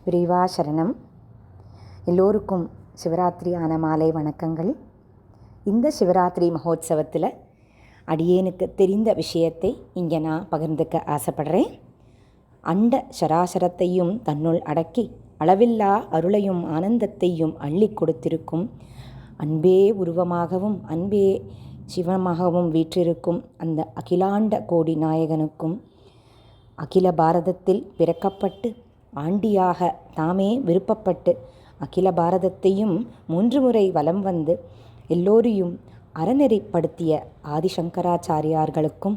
பிரிவா சரணம். எல்லோருக்கும் சிவராத்திரி ஆன மாலை வணக்கங்கள். இந்த சிவராத்திரி மகோத்சவத்தில் அடியேனுக்கு தெரிந்த விஷயத்தை இங்கே நான் பகிர்ந்துக்க ஆசைப்படுறேன். அண்ட சராசரத்தையும் தன்னுள் அடக்கி அளவில்லா அருளையும் ஆனந்தத்தையும் அள்ளி கொடுத்திருக்கும் அன்பே உருவமாகவும் அன்பே சிவமாகவும் வீற்றிருக்கும் அந்த அகிலாண்ட கோடி நாயகனுக்கும் அகில பாரதத்தில் பிறக்கப்பட்டு ஆண்டியாக தாமே விருப்பப்பட்டு அகில பாரதத்தையும் 3 முறை வலம் வந்து எல்லோரையும் அறநெறிப்படுத்திய ஆதிசங்கராச்சாரியார்களுக்கும்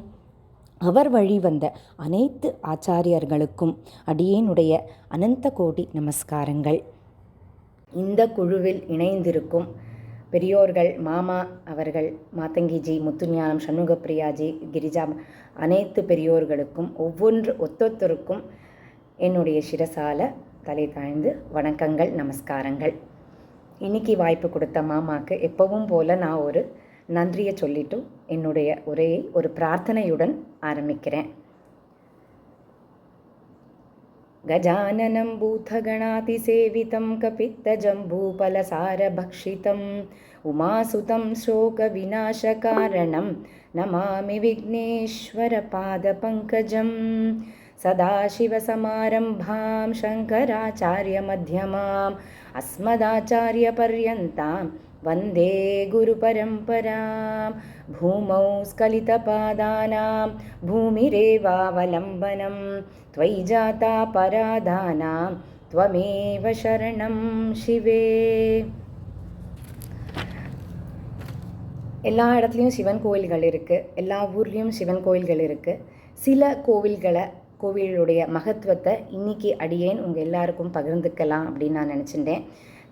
அவர் வழி வந்த அனைத்து ஆச்சாரியர்களுக்கும் அடியேனுடைய அனந்த கோடி நமஸ்காரங்கள். இந்த குழுவில் இணைந்திருக்கும் பெரியோர்கள், மாமா அவர்கள், மாதங்கிஜி, முத்துஞானம், சண்முகப்பிரியாஜி, கிரிஜா, அனைத்து பெரியோர்களுக்கும் ஒவ்வொருத்தருக்கும் என்னுடைய சிரசால தலை தாழ்ந்து வணக்கங்கள், நமஸ்காரங்கள். இன்னைக்கு வாய்ப்பு கொடுத்த மாமாவுக்கு எப்பவும் போல் நான் ஒரு நன்றியை சொல்லிட்டு என்னுடைய உரையை ஒரு பிரார்த்தனையுடன் ஆரம்பிக்கிறேன். கஜானனம் பூதகணாதிசேவிதம் கபித்தஜம்பூபலசாரபக்ஷிதம் உமாசுதம் சோக விநாசகாரணம் நமாமி விக்னேஸ்வர பாதபங்கஜம். சதாசிவசமாரம்பாம் சங்கராச்சாரியமத்யமாம் அஸ்மதாச்சாரியபர்யந்தாம் வந்தே குருபரம்பராம். பூமௌ ஸ்கலிதபாதானாம் பூமிரேவாவலம்பனம் त्वयि जाता परादानां त्वमेव शरणं शिवे. எல்லா இடத்துலையும் சிவன் கோயில்கள் இருக்குது, எல்லா ஊர்லேயும் சிவன் கோயில்கள் இருக்குது. சில கோவிலுடைய மகத்துவத்தை இன்றைக்கி அடியேன் உங்கள் எல்லாருக்கும் பகிர்ந்துக்கலாம் அப்படின்னு நான் நினச்சிட்டேன்.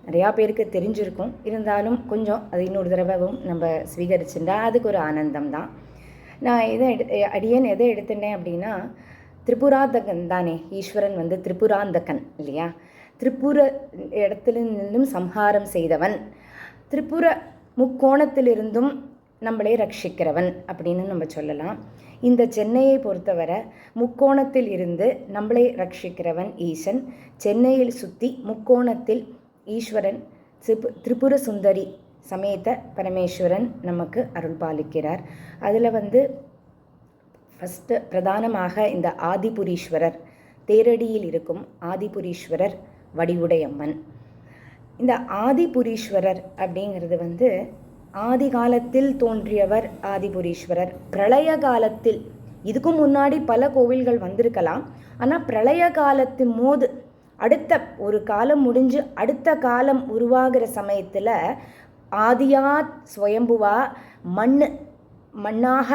நிறையா பேருக்கு தெரிஞ்சிருக்கும், இருந்தாலும் கொஞ்சம் அது இன்னொரு தடவைவும் நம்ம ஸ்வீகரிச்சுட்டா அதுக்கு ஒரு ஆனந்தம் தான். நான் அடியேன் எதை எடுத்துட்டேன் அப்படின்னா, திரிபுராந்தகன் தானே ஈஸ்வரன், திரிபுராந்தகன் இல்லையா? திரிபுர இடத்திலிருந்தும் சம்ஹாரம் செய்தவன், திரிபுர முக்கோணத்திலிருந்தும் நம்மளை ரட்சிக்கிறவன் அப்படின்னு நம்ம சொல்லலாம். இந்த சென்னையை பொறுத்தவரை முக்கோணத்தில் இருந்து நம்மளை ரட்சிக்கிறவன் ஈசன். சென்னையில் சுற்றி முக்கோணத்தில் ஈஸ்வரன் திரிபுர சுந்தரி சமேத பரமேஸ்வரன் நமக்கு அருள் பாலிக்கிறார். அதில் ஃபஸ்ட்டு பிரதானமாக இந்த ஆதிபுரீஸ்வரர், தேரடியில் இருக்கும் ஆதிபுரீஸ்வரர் வடிவுடையம்மன். இந்த ஆதிபுரீஸ்வரர் அப்படிங்கிறது ஆதி காலத்தில் தோன்றியவர் ஆதிபுரீஸ்வரர். பிரளய காலத்தில், இதுக்கும் முன்னாடி பல கோவில்கள் வந்திருக்கலாம், ஆனால் பிரளய காலத்தின் போது அடுத்த ஒரு காலம் முடிஞ்சு அடுத்த காலம் உருவாகிற சமயத்தில் ஆதியா ஸ்வயம்புவா மண்ணாக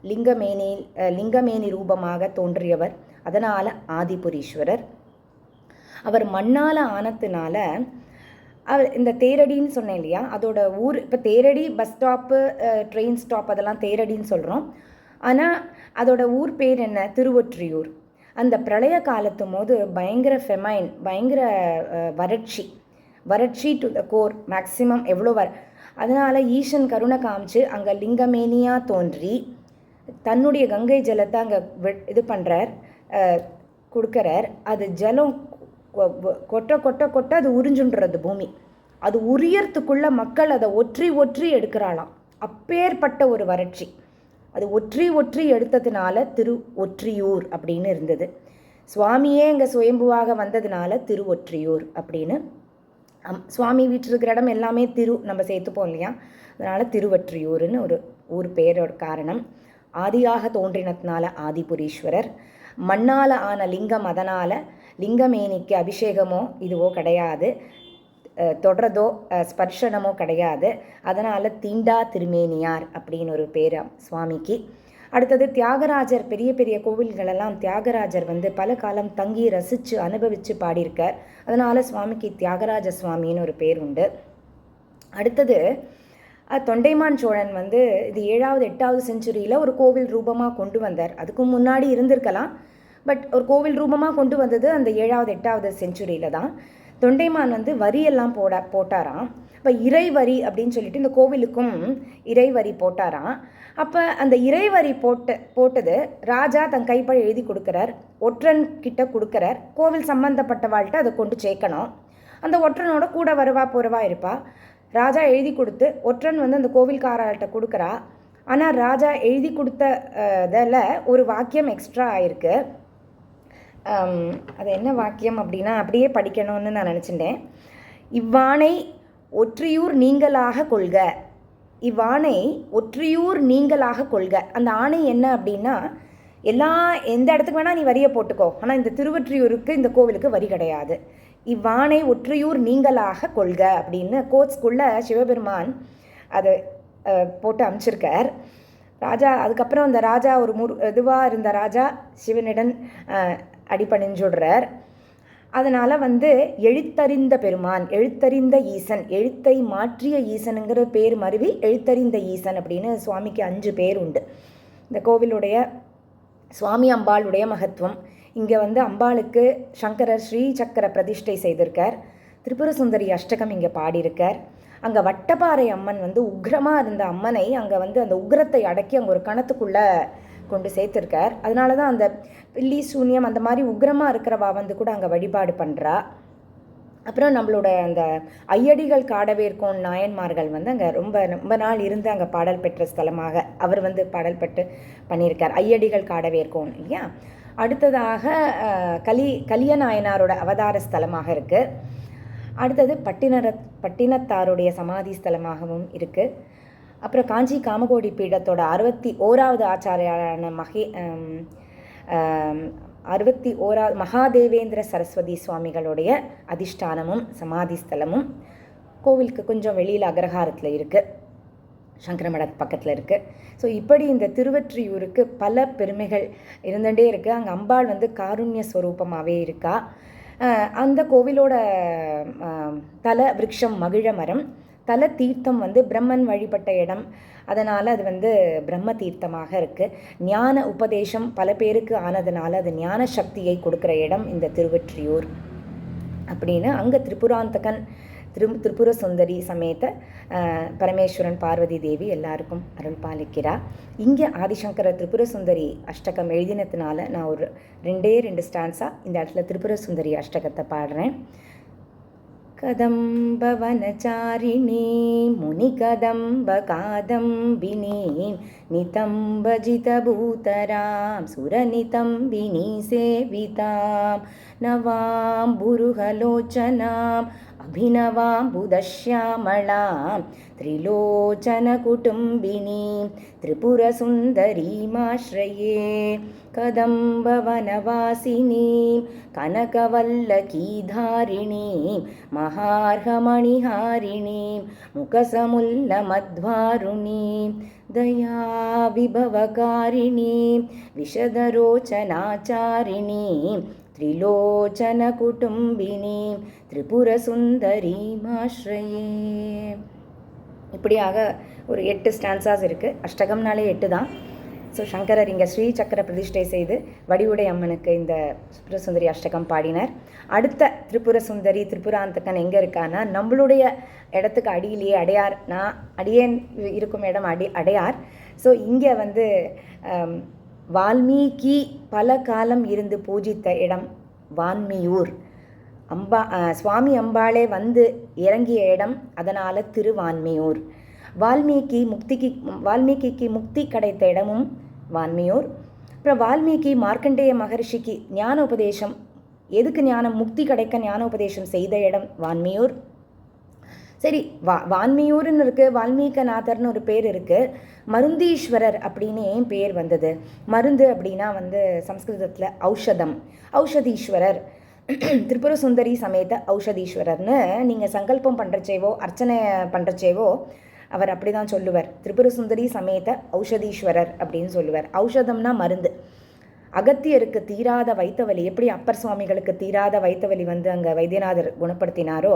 லிங்கமேனி ரூபமாக தோன்றியவர். அதனால் ஆதிபுரீஸ்வரர். அவர் மண்ணால் ஆனத்தினால அவர் இந்த தேரடின்னு சொன்னேன் இல்லையா, அதோட ஊர் இப்போ தேரடி பஸ் ஸ்டாப்பு, ட்ரெயின் ஸ்டாப் அதெல்லாம் தேரடின்னு சொல்கிறோம். ஆனால் அதோட ஊர் பேர் என்ன? திருவொற்றியூர். அந்த பிரளய காலத்தும் போது பயங்கர ஃபெமைன், பயங்கர வறட்சி டு த கோர், மேக்சிமம் எவ்வளோ அதனால் ஈசன் கருணை காமிச்சு அங்கே லிங்கமேனியாக தோன்றி தன்னுடைய கங்கை ஜலத்தை அங்கே இது பண்ணுறார், கொடுக்குறார். அது ஜலம் கொட்ட அது உறிஞ்சுன்றது பூமி. அது உரியறதுக்குள்ளே மக்கள் அதை ஒற்றி எடுக்கிறாளாம். அப்பேற்பட்ட ஒரு வறட்சி. அது ஒற்றி எடுத்ததுனால திருவொற்றியூர் அப்படின்னு இருந்தது. சுவாமியே இங்கே சுயம்புவாக வந்ததுனால திருவொற்றியூர் அப்படின்னு. சுவாமி வீட்டிருக்கிற இடம் எல்லாமே நம்ம சேர்த்துப்போம் இல்லையா, அதனால் திருவொற்றியூர்னு ஒரு ஊர் பேரோட காரணம். ஆதியாக தோன்றினத்தினால ஆதிபுரீஸ்வரர். மண்ணால் ஆன லிங்கம், அதனால் லிங்கமேனிக்கு அபிஷேகமோ இதுவோ கிடையாது, தொடரதோ ஸ்பர்ஷனமோ கிடையாது. அதனால் தீண்டா திருமேனியார் அப்படின்னு ஒரு பேர் சுவாமிக்கு. அடுத்தது தியாகராஜர். பெரிய பெரிய கோவில்களெல்லாம் தியாகராஜர் பல காலம் தங்கி ரசித்து அனுபவித்து பாடியிருக்கார். அதனால் சுவாமிக்கு தியாகராஜ சுவாமின்னு ஒரு பேர் உண்டு. அடுத்தது தொண்டைமான் சோழன் இது 7வது 8வது செஞ்சுரியில் ஒரு கோவில் ரூபமாக கொண்டு வந்தார். அதுக்கு முன்னாடி இருந்திருக்கலாம், பட் ஒரு கோவில் ரூபமாக கொண்டு வந்தது அந்த 7வது 8வது செஞ்சுரியில் தான். தொண்டைமான் வரியெல்லாம் போட்டாராம். இப்போ இறைவரி அப்படின்னு சொல்லிட்டு இந்த கோவிலுக்கும் இறைவரி போட்டாராம். அப்போ அந்த இறைவரி போட்டது ராஜா தன் கைப்பட எழுதி கொடுக்குறார், ஒற்றன் கிட்ட கொடுக்குறார். கோவில் சம்பந்தப்பட்ட வாழ்கிட்ட அதை கொண்டு சேர்க்கணும். அந்த ஒற்றனோட கூட வருவா போறவா இருப்பா. ராஜா எழுதி கொடுத்து ஒற்றன் வந்து அந்த கோவில்காரர்கிட்ட கொடுக்குறா. ஆனால் ராஜா எழுதி கொடுத்த இதில் ஒரு வாக்கியம் எக்ஸ்ட்ரா ஆயிருக்கு. அது என்ன வாக்கியம் அப்படின்னா அப்படியே படிக்கணும்னு நான் நினச்சிட்டேன். இவ்வாணை ஒற்றியூர் நீங்களாக கொள்க. இவ்வாணை ஒற்றியூர் நீங்களாக கொள்க. அந்த ஆணை என்ன அப்படின்னா, எந்த இடத்துக்கு வேணால் நீ வரியை போட்டுக்கோ, ஆனால் இந்த திருவொற்றியூருக்கு இந்த கோவிலுக்கு வரி கிடையாது. இவ்வாணை ஒற்றியூர் நீங்களாக கொள்க அப்படின்னு கோட்ஸ்குள்ளே சிவபெருமான் அதை போட்டு அமைச்சிருக்கார். ராஜா அதுக்கப்புறம் அந்த ராஜா ஒரு இதுவாக இருந்த ராஜா சிவனிடம் அடிபணிஞ்சுடுறார். அதனால் வந்து எழுத்தறிந்த பெருமான், எழுத்தறிந்த ஈசன், எழுத்தை மாற்றிய ஈசனுங்கிற பேர் மருவி எழுத்தறிந்த ஈசன் அப்படின்னு சுவாமிக்கு 5 பேர் உண்டு. இந்த கோவிலுடைய சுவாமி அம்பாளுடைய மகத்துவம். இங்கே வந்து அம்பாளுக்கு சங்கரர் ஸ்ரீ சக்கர பிரதிஷ்டை செய்திருக்கார். திரிபுர சுந்தரி அஷ்டகம் இங்கே பாடியிருக்கார். அங்கே வட்டப்பாறை அம்மன் வந்து உக்ரமாக இருந்த அம்மனை அங்கே வந்து அந்த உக்ரத்தை அடக்கி அங்கே ஒரு கணத்துக்குள்ளே கொண்டு சேர்த்துருக்கார். அதனால தான் அந்த பில்லி சூன்யம் அந்த மாதிரி உக்ரமாக இருக்கிறவா வந்து கூட அங்கே வழிபாடு பண்ணுறா. அப்புறம் நம்மளோட அந்த ஐயடிகள் காடவேற்கோன் நாயன்மார்கள் வந்து அங்கே ரொம்ப நாள் இருந்து அங்கே பாடல் பெற்ற ஸ்தலமாக அவர் வந்து பாடல் பெற்று பண்ணியிருக்கார். ஐயடிகள் காடவேற்கோன் இல்லையா. அடுத்ததாக கலியநாயனாரோட அவதார ஸ்தலமாக இருக்குது. அடுத்தது பட்டினத்தாருடைய சமாதி ஸ்தலமாகவும் இருக்குது. அப்புறம் காஞ்சி காமகோடி பீடத்தோட 61வது ஆச்சாரியான 61வது மகாதேவேந்திர சரஸ்வதி சுவாமிகளுடைய அதிஷ்டானமும் சமாதி ஸ்தலமும் கோவிலுக்கு கொஞ்சம் வெளியில் அக்ரஹாரத்தில் இருக்குது, சங்கரமட பக்கத்தில் இருக்குது. ஸோ இப்படி இந்த திருவொற்றியூருக்கு பல பெருமைகள் இருந்துகிட்டே இருக்குது. அங்கே அம்பாள் வந்து காருண்ய ஸ்வரூபமாகவே இருக்கா. அந்த கோவிலோட தல விருட்சம் மகிழ மரம், தல தீர்த்தம் வந்து பிரம்மன் வழிபட்ட இடம், அதனால் அது வந்து பிரம்ம தீர்த்தமாக இருக்குது. ஞான உபதேசம் பல பேருக்கு ஆனதுனால அது ஞான சக்தியை கொடுக்குற இடம் இந்த திருவொற்றியூர் அப்படின்னு. அங்கே திரிபுராந்தகன் திரிபுர சுந்தரி சமேத பரமேஸ்வரன் பார்வதி தேவி எல்லாருக்கும் அருள் பாலிக்கிறார். இங்கே ஆதிசங்கர திரிபுர சுந்தரி அஷ்டகம் எழுதினதுனால நான் ஒரு 2 ஸ்டான்ஸாக இந்த இடத்துல திரிபுர சுந்தரி அஷ்டகத்தை பாடுறேன். கதம்பவனச்சாரிணீ முனி கதம்ப காதம்பினீ நிதம்பஜிதபூதராம் சுரநிதம்பினீ சேவிதாம் நவாம் புருகலோச்சனாம் அபிநவாம்புதஷ்யாமளாம் திரிலோச்சனகுடும்பினீம் திரிபுரசுந்தரீமாஸ்ரயே. கதம்பவனவாசினீம் கனகவல்லகீதாரிணீம் மகார்ஹமணிஹாரிணீம் முகசமுல்லமத்வாருணீம் தயாவிபவகாரிணீம் விஷதரோச்சனாச்சாரிணீம் திரிலோச்சனகுடும்பினீம் திரிபுரசுந்தரீமாஸ்ரயே. இப்படியாக ஒரு 8 ஸ்டான்சாஸ் இருக்குது. அஷ்டகம்னாலே 8 தான். ஸோ சங்கரர் இங்கே ஸ்ரீ சக்கர பிரதிஷ்டை செய்து வடிவுடை அம்மனுக்கு இந்த திரிபுர சுந்தரி அஷ்டகம் பாடினார். அடுத்த திரிபுர சுந்தரி திரிபுராந்தகன் எங்கே இருக்கான்னா நம்மளுடைய இடத்துக்கு அடியிலேயே அடையார், நான் அடியேன் இருக்கும் இடம் அடையார். ஸோ இங்கே வந்து வால்மீகி பல காலம் இருந்து பூஜித்த இடம் வான்மியூர். சுவாமி அம்பாளே வந்து இறங்கிய இடம், அதனால் திருவான்மியூர். வால்மீகிக்கு முக்தி கிடைத்த இடமும் வான்மியூர். அப்புறம் வால்மீகி மார்க்கண்டேய மகர்ஷிக்கு ஞான உபதேசம், எதுக்கு முக்தி கிடைக்க ஞான உபதேசம் செய்த இடம் வான்மியூர். சரி, வான்மியூர்னு இருக்குது, வால்மீகநாதர்னு ஒரு பேர் இருக்குது. மருந்தீஸ்வரர் அப்படின்னு ஏன் பேர் வந்தது? மருந்து அப்படின்னா வந்து சம்ஸ்கிருதத்தில் ஔஷதம், ஔஷதீஸ்வரர். திரிபுர சுந்தரி சமேத ஔஷதீஸ்வரர்னு நீங்கள் சங்கல்பம் பண்ணுறச்சேவோ அர்ச்சனை பண்ணுறச்சேவோ அவர் அப்படி தான் சொல்லுவார். திரிபுர சுந்தரி சமேத ஔஷதீஸ்வரர் அப்படின்னு சொல்லுவார். ஔஷதம்னா மருந்து. அகத்தியருக்கு தீராத வைத்தவலி எப்படி அப்பர் சுவாமிகளுக்கு தீராத வைத்தவலி வந்து அங்கே வைத்தியநாதர் குணப்படுத்தினாரோ,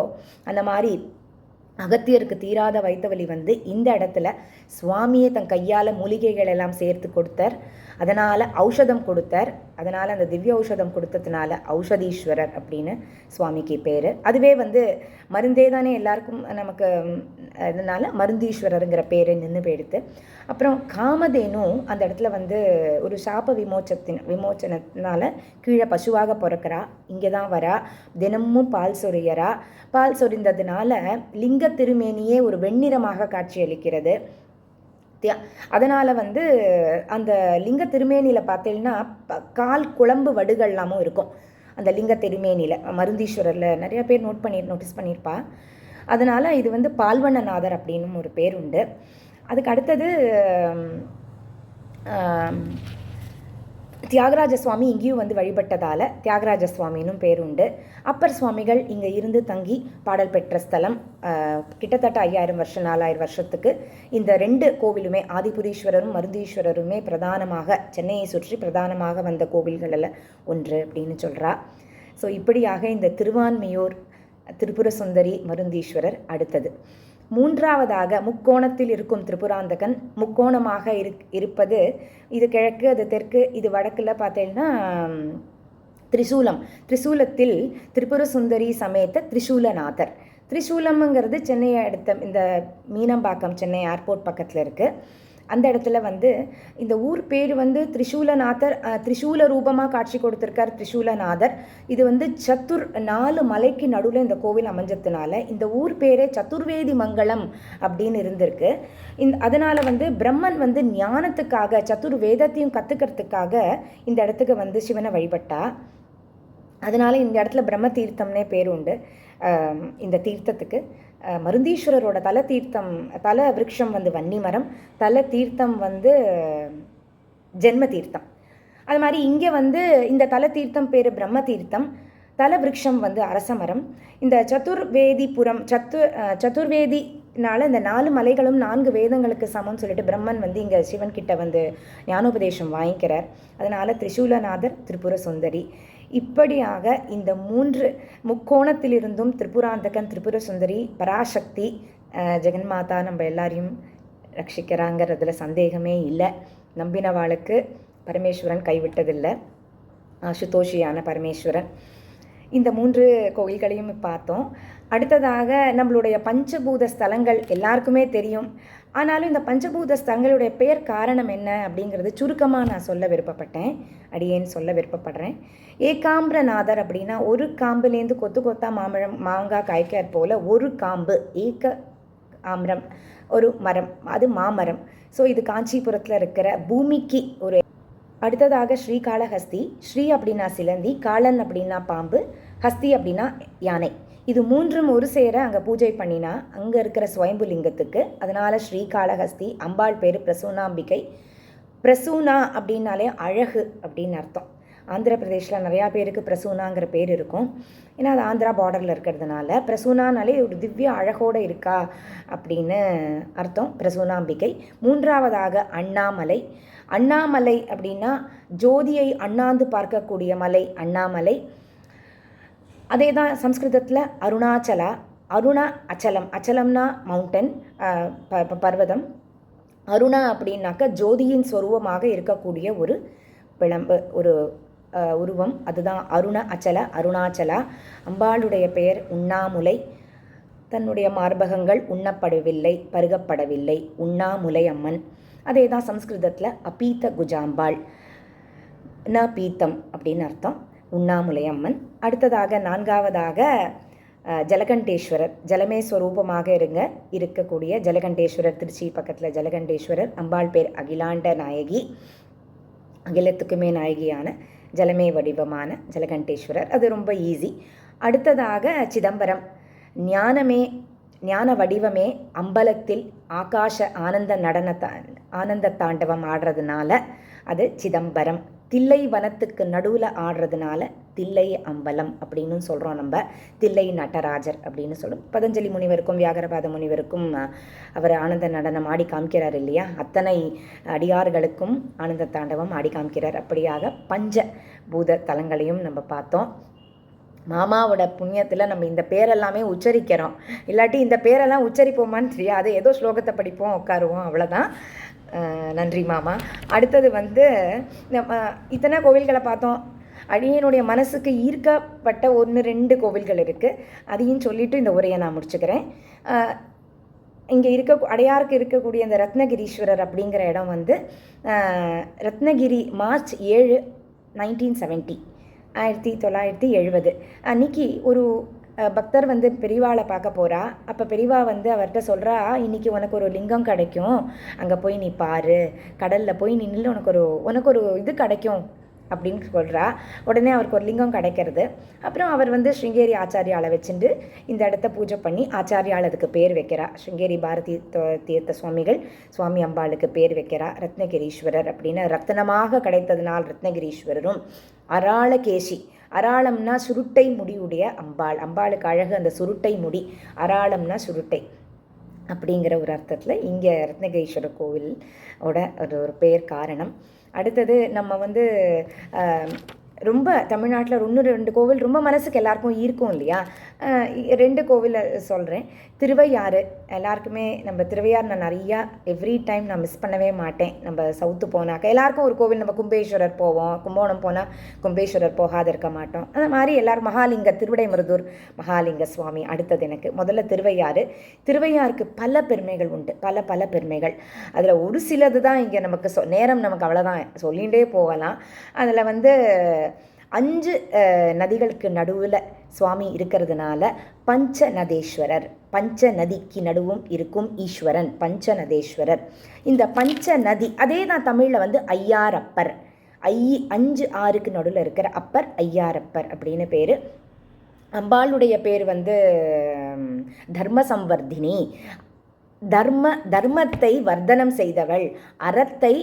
அந்த மாதிரி அகத்தியருக்கு தீராத வைத்தவலி வந்து இந்த இடத்துல சுவாமியை தன் கையால் மூலிகைகள் எல்லாம் சேர்த்து கொடுத்தார். அதனால் ஔஷதம் கொடுத்தார். அதனால் அந்த திவ்ய ஔஷதம் கொடுத்ததுனால ஔஷதீஸ்வரர் அப்படின்னு சுவாமிக்கு பேர். அதுவே வந்து மருந்தே தானே எல்லாருக்கும் நமக்கு, அதனால் மருந்தீஸ்வரருங்கிற பேர் நின்று போயிடுத்து. அப்புறம் காமதேனு அந்த இடத்துல வந்து ஒரு சாப விமோச்சனத்தினால கீழே பசுவாக பிறக்கிறா, இங்கே தான் வரா, தினமும் பால் சொரியறா. பால் சொரிந்ததுனால லிங்க திருமேனியே ஒரு வெண்ணிறமாக காட்சியளிக்கிறது. அதனால் வந்து அந்த லிங்க திருமேனியில் பார்த்தீங்கன்னா கால் குழம்பு வடுகள்லாமும் இருக்கும் அந்த லிங்க திருமேனியில். மருந்தீஸ்வரரில் நிறைய பேர் நோட்டீஸ் பண்ணியிருப்பா. அதனால் இது வந்து பால்வண்ணநாதர் அப்படின்னு ஒரு பேர் உண்டு. அதுக்கு அடுத்தது தியாகராஜ சுவாமி இங்கேயும் வந்து வழிபட்டதால் தியாகராஜ சுவாமின்னு பேர் உண்டு. அப்பர் சுவாமிகள் இங்கே இருந்து தங்கி பாடல் பெற்ற ஸ்தலம். கிட்டத்தட்ட 5000 வருஷம் 4000 வருஷத்துக்கு இந்த 2 கோவிலுமே ஆதிபுரீஸ்வரரும் மருந்தீஸ்வரருமே பிரதானமாக சென்னையை சுற்றி பிரதானமாக வந்த கோவில்களில் ஒன்று அப்படின்னு சொல்கிறா. ஸோ இப்படியாக இந்த திருவான்மியூர் திரிபுர சுந்தரி மருந்தீஸ்வரர் அடுத்தது. மூன்றாவதாக முக்கோணத்தில் இருக்கும் திரிபுராந்தகன். முக்கோணமாக இருப்பது இது கிழக்கு, அது தெற்கு, இது வடக்கில் பார்த்தீங்கன்னா திரிசூலம். திரிசூலத்தில் திரிபுர சுந்தரி சமேத திரிசூலநாதர். திரிசூலம்ங்கிறது சென்னையை அடுத்த இந்த மீனம்பாக்கம் சென்னை ஏர்போர்ட் பக்கத்தில் இருக்குது. அந்த இடத்துல வந்து இந்த ஊர் பேர் வந்து திரிசூலநாதர், திரிசூல ரூபமாக காட்சி கொடுத்துருக்கார் திரிசூலநாதர். இது வந்து 4 மலைக்கு நடுவில் இந்த கோவில் அமைஞ்சதுனால இந்த ஊர் பேரே சதுர்வேதி மங்கலம் அப்படின்னு இருந்திருக்கு. அதனால் வந்து பிரம்மன் வந்து ஞானத்துக்காக சதுர்வேதத்தையும் கற்றுக்கிறதுக்காக இந்த இடத்துக்கு வந்து சிவனை வழிபட்டா. அதனால் இந்த இடத்துல பிரம்ம தீர்த்தம்னே பேர் உண்டு இந்த தீர்த்தத்துக்கு. மருந்தீஸ்வரரோட தல விருட்சம் வந்து வன்னிமரம், தல தீர்த்தம் வந்து ஜென்ம தீர்த்தம். அது மாதிரி இங்கே வந்து இந்த தல தீர்த்தம் பேர் பிரம்ம தீர்த்தம், தல விருட்சம் வந்து அரசமரம். இந்த சதுர்வேதினால இந்த 4 மலைகளும் 4 வேதங்களுக்கு சமம் சொல்லிட்டு பிரம்மன் வந்து இங்கே சிவன் கிட்ட வந்து ஞானோபதேசம் வாங்கிக்கிறார். அதனால் திரிசூலநாதர் திரிபுர சுந்தரி. இப்படியாக இந்த 3 முக்கோணத்திலிருந்தும் திரிபுராந்தகன் திரிபுர சுந்தரி பராசக்தி ஜெகன்மாதா நம்ம எல்லாரையும் ரட்சிக்கிறாங்கிறதுல சந்தேகமே இல்லை. நம்பினவாளுக்கு பரமேஸ்வரன் கைவிட்டதில்லை, ஆசுதோஷியான பரமேஸ்வரன். இந்த 3 கோயில்களையும் பார்த்தோம். அடுத்ததாக நம்மளுடைய பஞ்சபூத ஸ்தலங்கள் எல்லாருக்குமே தெரியும். ஆனாலும் இந்த பஞ்சபூத ஸ்தலங்களுடைய பெயர் காரணம் என்ன அப்படிங்கிறது சுருக்கமாக நான் சொல்ல விருப்பப்பட்டேன், அடியேன்னு சொல்ல விருப்பப்படுறேன். ஏகாம்பிரநாதர் அப்படின்னா ஒரு காம்புலேருந்து கொத்து கொத்தா மாங்காய் காய்க்க போல் ஒரு காம்பு, ஏக ஆம்ரம், ஒரு மரம், அது மாமரம். ஸோ இது காஞ்சிபுரத்தில் இருக்கிற பூமிக்கு ஒரு. அடுத்ததாக ஸ்ரீகாளஹஸ்தி. ஸ்ரீ அப்படின்னா சிலந்தி, காளன் அப்படின்னா பாம்பு, ஹஸ்தி அப்படின்னா யானை. இது 3ம் ஒரு சேர அங்கே பூஜை பண்ணினா அங்கே இருக்கிற ஸ்வயம்பு லிங்கத்துக்கு. அதனால் ஸ்ரீகாளஹஸ்தி. அம்பாள் பேர் பிரசூனாம்பிகை. பிரசூனா அப்படின்னாலே அழகு அப்படின்னு அர்த்தம். ஆந்திர பிரதேஷில் நிறையா பேருக்கு பிரசூனாங்கிற பேர் இருக்கும். ஏன்னா அது ஆந்திரா பார்டரில் இருக்கிறதுனால பிரசூனானாலே ஒரு திவ்ய அழகோடு இருக்கா அப்படின்னு அர்த்தம், பிரசூனாம்பிகை. மூன்றாவதாக அண்ணாமலை. அண்ணாமலை அப்படின்னா ஜோதியை அண்ணாந்து பார்க்கக்கூடிய மலை அண்ணாமலை. அதே தான் சம்ஸ்கிருதத்தில் அருணாச்சலா. அச்சலம், அச்சலம்னா மவுண்டன், பர்வதம். அருணா அப்படின்னாக்க ஜோதியின் சொரூபமாக இருக்கக்கூடிய ஒரு விளம்பு, ஒரு உருவம், அதுதான் அருணாச்சலா. அம்பாளுடைய பெயர் உண்ணாமுலை. தன்னுடைய மார்பகங்கள் உண்ணப்படவில்லை, பருகப்படவில்லை, உண்ணாமுலை அம்மன். அதே தான் சம்ஸ்கிருதத்தில் அபீத்த குஜாம்பாள், ந பீத்தம் அப்படின்னு அர்த்தம், உண்ணாமுலை அம்மன். அடுத்ததாக 4ஆவதாக ஜலகண்டேஸ்வரர். ஜலமே ஸ்வரூபமாக இருக்கக்கூடிய ஜலகண்டேஸ்வரர். திருச்சி பக்கத்தில் ஜலகண்டேஸ்வரர். அம்பாள் பேர் அகிலாண்ட நாயகி, அகிலத்துக்குமே நாயகியான ஜலமே வடிவமான ஜலகண்டேஸ்வரர். அது ரொம்ப ஈஸி. அடுத்ததாக சிதம்பரம். ஞான வடிவமே அம்பலத்தில் ஆகாஷ ஆனந்த தாண்டவம் ஆடுறதுனால அது சிதம்பரம். தில்லை வனத்துக்கு நடுவில் ஆடுறதுனால தில்லை அம்பலம் அப்படின்னு சொல்கிறோம் நம்ம. தில்லை நடராஜர் அப்படின்னு சொல்லும். பதஞ்சலி முனிவருக்கும் வியாகரபாத முனிவருக்கும் அவர் ஆனந்த நடனம் ஆடி காமிக்கிறார் இல்லையா, அத்தனை அடியார்களுக்கும் ஆனந்த தாண்டவம் ஆடி காமிக்கிறார். அப்படியாக பஞ்ச பூத தலங்களையும் நம்ம பார்த்தோம். மாமாவோட புண்ணியத்தில் நம்ம இந்த பேரெல்லாமே உச்சரிக்கிறோம். இல்லாட்டி இந்த பேரெல்லாம் உச்சரிப்போமான்னு தெரியாது, ஏதோ ஸ்லோகத்தை படிப்போம், உட்காருவோம், அவ்வளோதான். நன்றி மாமா. அடுத்தது வந்து நம்ம இத்தனை கோவில்களை பார்த்தோம். அடியனுடைய மனசுக்கு ஈர்க்கப்பட்ட 1-2 கோவில்கள் இருக்குது. அதையும் சொல்லிவிட்டு இந்த உரையை நான் முடிச்சுக்கிறேன். இங்கே அடையாருக்கு இருக்கக்கூடிய இந்த ரத்னகிரீஸ்வரர் அப்படிங்கிற இடம் வந்து ரத்னகிரி மார்ச் 7, 1970 1970 அன்றைக்கி ஒரு பக்தர் வந்து பெரியவாளை பார்க்க போகிறா. அப்போ பெரியவா வந்து அவர்கிட்ட சொல்கிறா, இன்றைக்கி உனக்கு ஒரு லிங்கம் கிடைக்கும், அங்கே போய் நீ பாரு, கடலில் போய் நின்று உனக்கு ஒரு இது கிடைக்கும் அப்படின்னு சொல்கிறா. உடனே அவருக்கு ஒரு லிங்கம் கிடைக்கிறது. அப்புறம் அவர் வந்து ஸ்ருங்கேரி ஆச்சாரியாலை வச்சுட்டு இந்த இடத்த பூஜை பண்ணி ஆச்சாரியால் அதுக்கு பேர் வைக்கிறா. ஸ்ருங்கேரி பாரதி தீர்த்த சுவாமிகள் சுவாமி அம்பாளுக்கு பேர் வைக்கிறா. ரத்னகிரீஸ்வரர் அப்படின்னு ரத்னமாக கிடைத்ததுனால் ரத்னகிரீஸ்வரரும். அராளகேசி, அராளம்னா சுருட்டை முடியுடைய அம்பாளுக்கு அழகு அந்த சுருட்டை முடி. அராளம்னா சுருட்டை அப்படிங்கிற ஒரு அர்த்தத்தில் இங்கே ரத்னகிரீஸ்வரர் கோவிலோட ஒரு பேர் காரணம். அடுத்தது நம்ம வந்து ரொம்ப தமிழ்நாட்டில் 1-2 கோவில் ரொம்ப மனசுக்கு எல்லாருக்கும் ஈர்க்கும் இல்லையா? 2 கோவிலை சொல்கிறேன். திருவையாறு எல்லாருக்குமே, நம்ம திருவையாறு நான் நிறையா எவ்ரி டைம் நான் மிஸ் பண்ணவே மாட்டேன். நம்ம சவுத்து போனாக்க எல்லாருக்கும் ஒரு கோவில், நம்ம கும்பேஸ்வரர் போவோம், கும்போணம் போனால் கும்பேஸ்வரர் போகாத இருக்க மாட்டோம். அந்த மாதிரி எல்லோரும் மகாலிங்க, திருவிடைமருதூர் மகாலிங்க சுவாமி அடுத்தது எனக்கு. முதல்ல திருவையாருக்கு பல பெருமைகள் உண்டு, பல பெருமைகள். அதில் ஒரு சிலது தான் இங்கே நமக்கு நேரம் நமக்கு அவ்வளோதான் சொல்லிகிட்டே போகலாம். அதில் வந்து 5 நதிகளுக்கு நடுவில் சுவாமி இருக்கிறதுனால பஞ்சநதேஸ்வரர், நதிக்கு நடுவும் இருக்கும் ஈஸ்வரன் பஞ்சநதேஸ்வரர். இந்த பஞ்சநதி அதே தான் தமிழில் வந்து ஐயாரப்பர். 5 ஆறுக்கு நடுவில் இருக்கிற அப்பர் ஐயாரப்பர் அப்படின்னு பேர். அம்பாளுடைய பேர் வந்து தர்மசம்வர்தினி, தர்மத்தை வர்த்தனம் செய்தவள், அறத்தை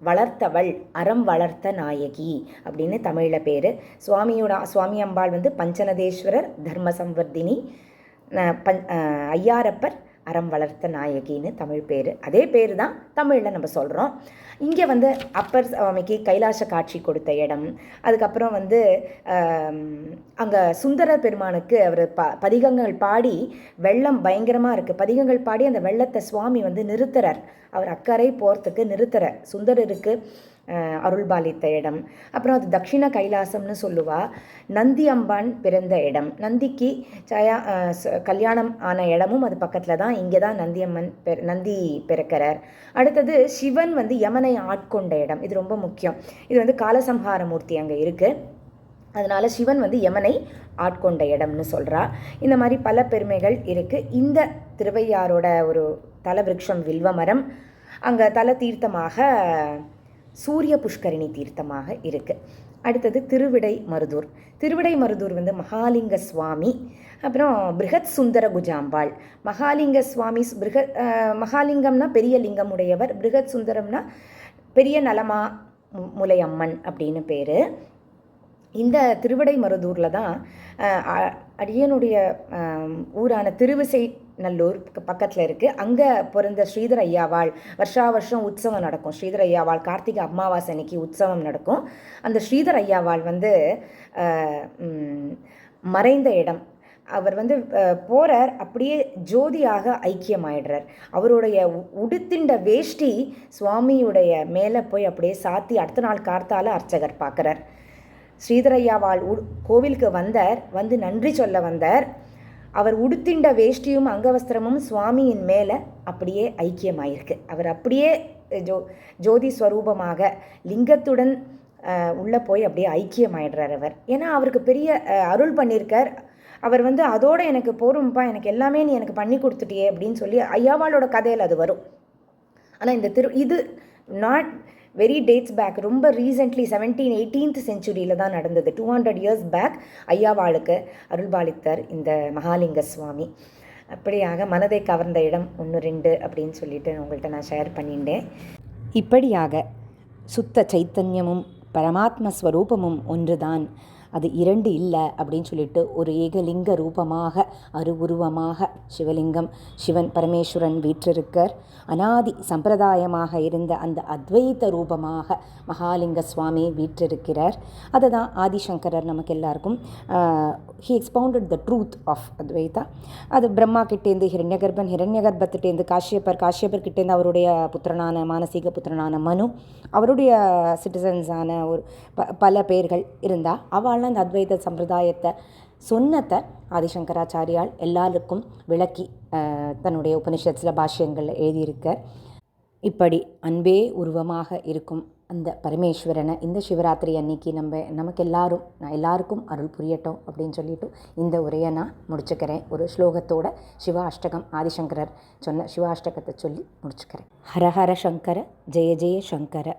வளர்த்தவள், அறம் வளர்த்த நாயகி அப்படின்னு தமிழில் பேர். சுவாமி அம்பாள் வந்து பஞ்சநதேஸ்வரர், தர்மசம்வர்தினி, ஐயாரப்பர், அறம் வளர்த்த நாயகின்னு தமிழ் பேர். அதே பேர் தான் தமிழில் நம்ம சொல்கிறோம். இங்கே வந்து அப்பர் சுவாமிக்கு கைலாச காட்சி கொடுத்த இடம். அதுக்கப்புறம் வந்து அங்கே சுந்தர பெருமானுக்கு அவர் பதிகங்கள் பாடி, வெள்ளம் பயங்கரமாக இருக்குது, பதிகங்கள் பாடி அந்த வெள்ளத்தை சுவாமி வந்து நிறுத்துறார். அவர் அக்கறை போகிறதுக்கு நிறுத்துறார். சுந்தரருக்கு அருள்பாலித்த இடம். அப்புறம் அது தக்ஷிண கைலாசம்னு சொல்லுவா. நந்தி அம்பான் பிறந்த இடம், நந்திக்கு கல்யாணம் ஆன இடமும் அது பக்கத்தில் தான். இங்கே தான் நந்தி பிறக்கிறார். அடுத்தது சிவன் வந்து யமனை ஆட்கொண்ட இடம். இது ரொம்ப முக்கியம். இது வந்து காலசம்ஹார மூர்த்தி அங்கே இருக்குது. அதனால் சிவன் வந்து யமனை ஆட்கொண்ட இடம்னு சொல்கிறா. இந்த மாதிரி பல பெருமைகள் இருக்குது. இந்த திருவையாரோட ஒரு தலவிருட்சம் வில்வமரம். அங்கே தல தீர்த்தமாக சூரிய புஷ்கரிணி தீர்த்தமாக இருக்குது. அடுத்தது திருவிடைமருதூர் வந்து மகாலிங்க சுவாமி. அப்புறம் பிருகத் சுந்தர குஜாம்பாள். மகாலிங்க சுவாமி மகாலிங்கம்னா பெரிய லிங்கம் உடையவர், பிருகத் சுந்தரம்னா பெரிய நலமா முலையம்மன் அப்படின்னு பேர். இந்த திருவிடைமருதூரில் தான் அடியனுடைய ஊரான திருவிசைநல்லூர் பக்கத்தில் இருக்குது. அங்கே பிறந்த ஸ்ரீதர ஐயாவாள் வருஷம் உற்சவம் நடக்கும். ஸ்ரீதர ஐயாவாள் கார்த்திகை அமாவாசை அன்னைக்கு உற்சவம் நடக்கும். அந்த ஸ்ரீதர ஐயாவாள் வந்து மறைந்த இடம். அவர் வந்து போகிறார், அப்படியே ஜோதியாக ஐக்கியமாயிடுறார். அவருடைய உடுத்திண்ட வேஷ்டி சுவாமியுடைய மேலே போய் அப்படியே சாத்தி அடுத்த நாள் கார்த்தால அர்ச்சகர் பார்க்குறார். ஸ்ரீதரையாவாள் கோவிலுக்கு வந்து நன்றி சொல்ல வந்தார். அவர் உடுத்திண்ட வேஷ்டியும் அங்கவஸ்திரமும் சுவாமியின் மேலே அப்படியே ஐக்கியமாயிருக்கு. அவர் அப்படியே ஜோதி ஸ்வரூபமாக லிங்கத்துடன் உள்ளே போய் அப்படியே ஐக்கியமாயிடுறார் அவர். ஏன்னா அவருக்கு பெரிய அருள் பண்ணியிருக்கார். அவர் வந்து அதோடு எனக்கு போரும்பா, எனக்கு எல்லாமே நீ எனக்கு பண்ணி கொடுத்துட்டியே அப்படின்னு சொல்லி ஐயாவாளோட கதையில் அது வரும். ஆனால் இந்த இது நாட் வெரி டேட்ஸ் பேக், ரொம்ப ரீசெண்ட்லி 17th செஞ்சுரியில் தான் நடந்தது. 200 இயர்ஸ் பேக் ஐயாவாளுக்கு அருள்பாலித்தார் இந்த மகாலிங்க சுவாமி. அப்படியாக மனதை கவர்ந்த இடம் 1-2 அப்படின்னு சொல்லிட்டு உங்கள்கிட்ட நான் ஷேர் பண்ணிட்டேன். இப்படியாக சுத்த சைத்தன்யமும் பரமாத்ம ஸ்வரூபமும் ஒன்றுதான். அது இரண்டு இல்லை அப்படின்னு சொல்லிட்டு ஒரு ஏகலிங்க ரூபமாக அருவுருவமாக சிவலிங்கம் சிவன் பரமேஸ்வரன் வீற்றிருக்கார். அனாதி சம்பிரதாயமாக இருந்த அந்த அத்வைத ரூபமாக மகாலிங்க சுவாமி வீற்றிருக்கிறார். அதை தான் ஆதிசங்கரர் நமக்கு எல்லாருக்கும் he expounded the truth of Advaita. அது பிரம்மா கிட்டேருந்து ஹிரண்யகர்பன், ஹிரண்யகர்பத்திட்டேருந்து காஷ்யப்பர் கிட்டேருந்து அவருடைய புத்திரனான மானசீக புத்திரனான மனு, அவருடைய சிட்டிசன்ஸான ஒரு பல பேர்கள் இருந்தால் அவள்லாம் அந்த அத்வைத சம்பிரதாயத்தை சொன்னத்தை ஆதிசங்கராச்சாரியால் எல்லாருக்கும் விளக்கி தன்னுடைய உபனிஷத்தில் பாஷ்யங்களில் எழுதியிருக்கார். இப்படி அன்பே உருவமாக இருக்கும் அந்த பரமேஸ்வரனை இந்த சிவராத்திரி அன்னைக்கு நமக்கு எல்லாருக்கும் அருள் புரியட்டும் அப்படின்னு சொல்லிட்டு இந்த உரையை நான் முடிச்சுக்கிறேன். ஒரு ஸ்லோகத்தோட சிவாஷ்டகம் ஆதிசங்கரர் சொன்ன சிவாஷ்டகத்தை சொல்லி முடிச்சுக்கிறேன். ஹர ஹர சங்கர, ஜெய ஜெய சங்கர.